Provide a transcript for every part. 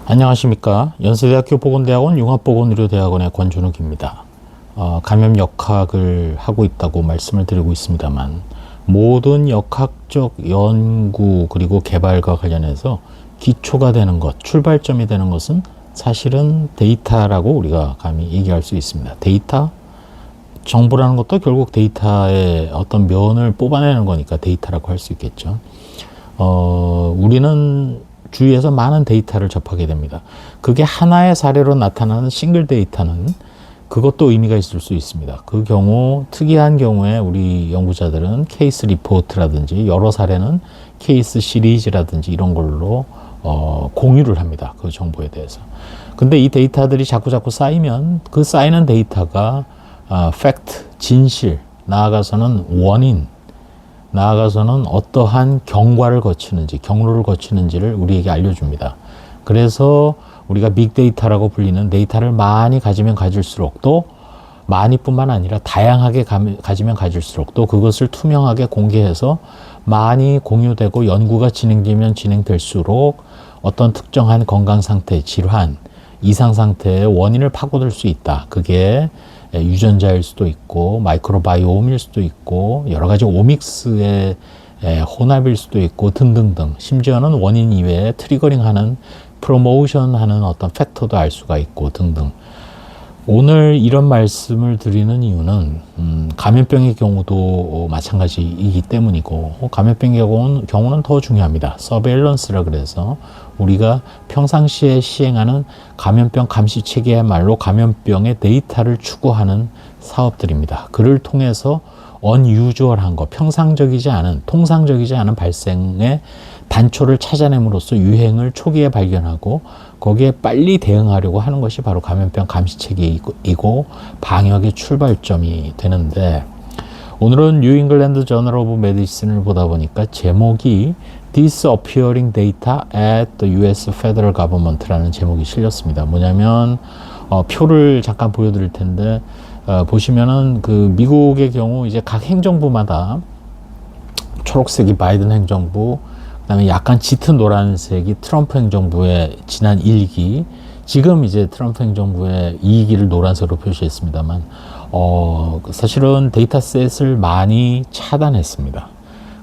안녕하십니까. 연세대학교 보건대학원 융합보건의료대학원의 권준욱입니다. 감염 역학을 하고 있다고 말씀을 드리고 있습니다만, 모든 역학적 연구 그리고 개발과 관련해서 기초가 되는 것, 출발점이 되는 것은 사실은 데이터라고 우리가 감히 얘기할 수 있습니다. 데이터? 정보라는 것도 결국 데이터의 어떤 면을 뽑아내는 거니까 데이터라고 할 수 있겠죠. 우리는 주위에서 많은 데이터를 접하게 됩니다. 그게 하나의 사례로 나타나는 싱글 데이터는 그것도 의미가 있을 수 있습니다. 그 경우 특이한 경우에 우리 연구자들은 케이스 리포트라든지 여러 사례는 케이스 시리즈라든지 이런 걸로 공유를 합니다. 그 정보에 대해서. 근데 이 데이터들이 자꾸 쌓이면 그 쌓이는 데이터가 팩트, 진실, 나아가서는 원인, 나아가서는 어떠한 경과를 거치는지, 경로를 거치는지를 우리에게 알려줍니다. 그래서 우리가 빅데이터라고 불리는 데이터를 많이 가지면 가질수록 또 많이뿐만 아니라 다양하게 가지면 가질수록 또 그것을 투명하게 공개해서 많이 공유되고 연구가 진행되면 진행될수록 어떤 특정한 건강 상태, 질환, 이상 상태의 원인을 파고들 수 있다. 그게 유전자일 수도 있고 마이크로바이옴일 수도 있고 여러 가지 오믹스의 혼합일 수도 있고 등등등, 심지어는 원인 이외에 트리거링하는 프로모션하는 어떤 팩터도 알 수가 있고 등등. 오늘 이런 말씀을 드리는 이유는 감염병의 경우도 마찬가지이기 때문이고, 감염병의 경우는 더 중요합니다. 서베일런스라 그래서 우리가 평상시에 시행하는 감염병 감시 체계야말로 감염병의 데이터를 추구하는 사업들입니다. 그를 통해서 언유주얼한 것, 평상적이지 않은, 통상적이지 않은 발생의 단초를 찾아냄으로써 유행을 초기에 발견하고 거기에 빨리 대응하려고 하는 것이 바로 감염병 감시 체계이고 방역의 출발점이 되는데, 오늘은 뉴 잉글랜드 저널 오브 메디슨을 보다 보니까 제목이 Disappearing Data at the US Federal Government라는 제목이 실렸습니다. 뭐냐면 표를 잠깐 보여드릴 텐데, 보시면은 그 미국의 경우 이제 각 행정부마다 초록색이 바이든 행정부, 그다음에 약간 짙은 노란색이 트럼프 행정부의 지난 1기, 지금 이제 트럼프 행정부의 2기를 노란색으로 표시했습니다만, 사실은 데이터셋을 많이 차단했습니다.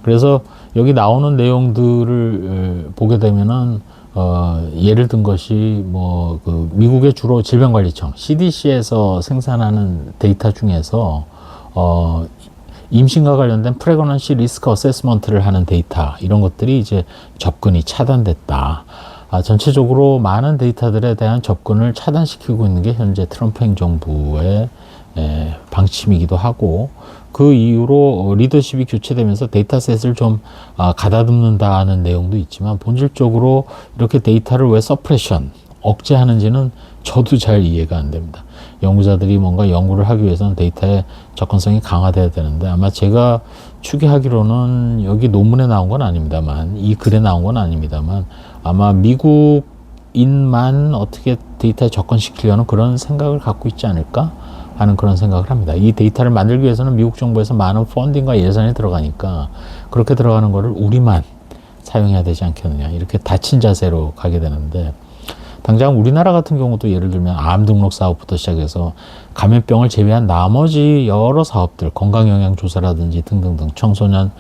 그래서 여기 나오는 내용들을 보게 되면은, 예를 든 것이 그 미국의 주로 질병관리청 CDC에서 생산하는 데이터 중에서 임신과 관련된 프레그넌시 리스크 어세스먼트를 하는 데이터, 이런 것들이 이제 접근이 차단됐다. 전체적으로 많은 데이터들에 대한 접근을 차단시키고 있는 게 현재 트럼프 행정부의 방침이기도 하고, 그 이후로 리더십이 교체되면서 데이터셋을 좀 가다듬는다는 내용도 있지만, 본질적으로 이렇게 데이터를 왜 서프레션, 억제하는지는 저도 잘 이해가 안 됩니다. 연구자들이 뭔가 연구를 하기 위해서는 데이터의 접근성이 강화돼야 되는데, 아마 제가 추계하기로는 여기 논문에 나온 건 아닙니다만, 이 글에 나온 건 아닙니다만, 아마 미국인만 어떻게 데이터에 접근시키려는 그런 생각을 갖고 있지 않을까 하는 그런 생각을 합니다. 이 데이터를 만들기 위해서는 미국 정부에서 많은 펀딩과 예산이 들어가니까 그렇게 들어가는 거를 우리만 사용해야 되지 않겠느냐, 이렇게 닫힌 자세로 가게 되는데, 당장 우리나라 같은 경우도 예를 들면 암 등록 사업부터 시작해서 감염병을 제외한 나머지 여러 사업들, 건강영양조사라든지 등등등, 청소년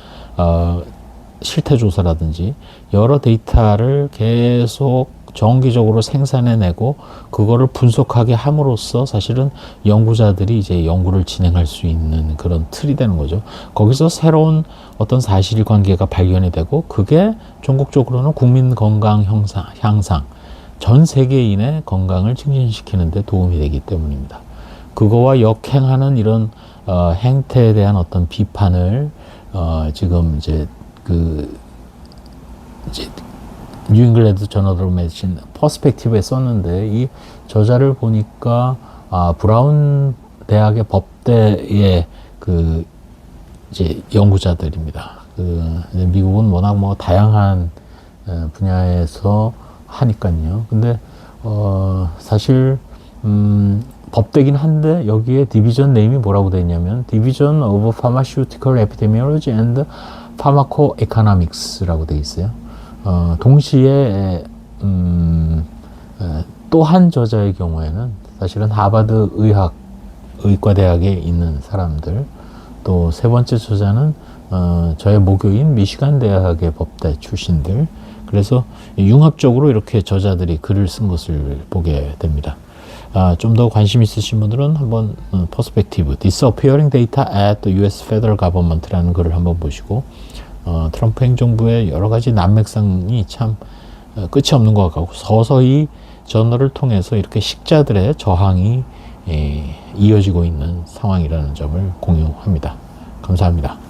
실태조사라든지 여러 데이터를 계속 정기적으로 생산해내고 그거를 분석하게 함으로써 사실은 연구자들이 이제 연구를 진행할 수 있는 그런 틀이 되는 거죠. 거기서 새로운 어떤 사실관계가 발견이 되고, 그게 전국적으로는 국민 건강 향상, 전 세계인의 건강을 증진시키는 데 도움이 되기 때문입니다. 그거와 역행하는 이런 행태에 대한 어떤 비판을 지금 이제 뉴 잉글랜드 저널 오브 메디슨 퍼스펙티브에 썼는데, 이 저자를 보니까 브라운 대학의 법대의 이제 연구자들입니다. 미국은 워낙 다양한 분야에서 하니까요. 근데 사실 법대긴 한데 여기에 디비전 네임이 뭐라고 돼 있냐면 Division of Pharmaceutical Epidemiology and Pharmacoeconomics라고 돼 있어요. 동시에 또 한 저자의 경우에는 사실은 하버드 의과대학에 있는 사람들, 또 세 번째 저자는 저의 모교인 미시간 대학의 법대 출신들, 그래서 융합적으로 이렇게 저자들이 글을 쓴 것을 보게 됩니다. 좀 더 관심 있으신 분들은 한번 Perspective, Disappearing Data at the US Federal Government라는 글을 한번 보시고 트럼프 행정부의 여러 가지 난맥상이 참 끝이 없는 것 같고 서서히 저널을 통해서 이렇게 식자들의 저항이 이어지고 있는 상황이라는 점을 공유합니다. 감사합니다.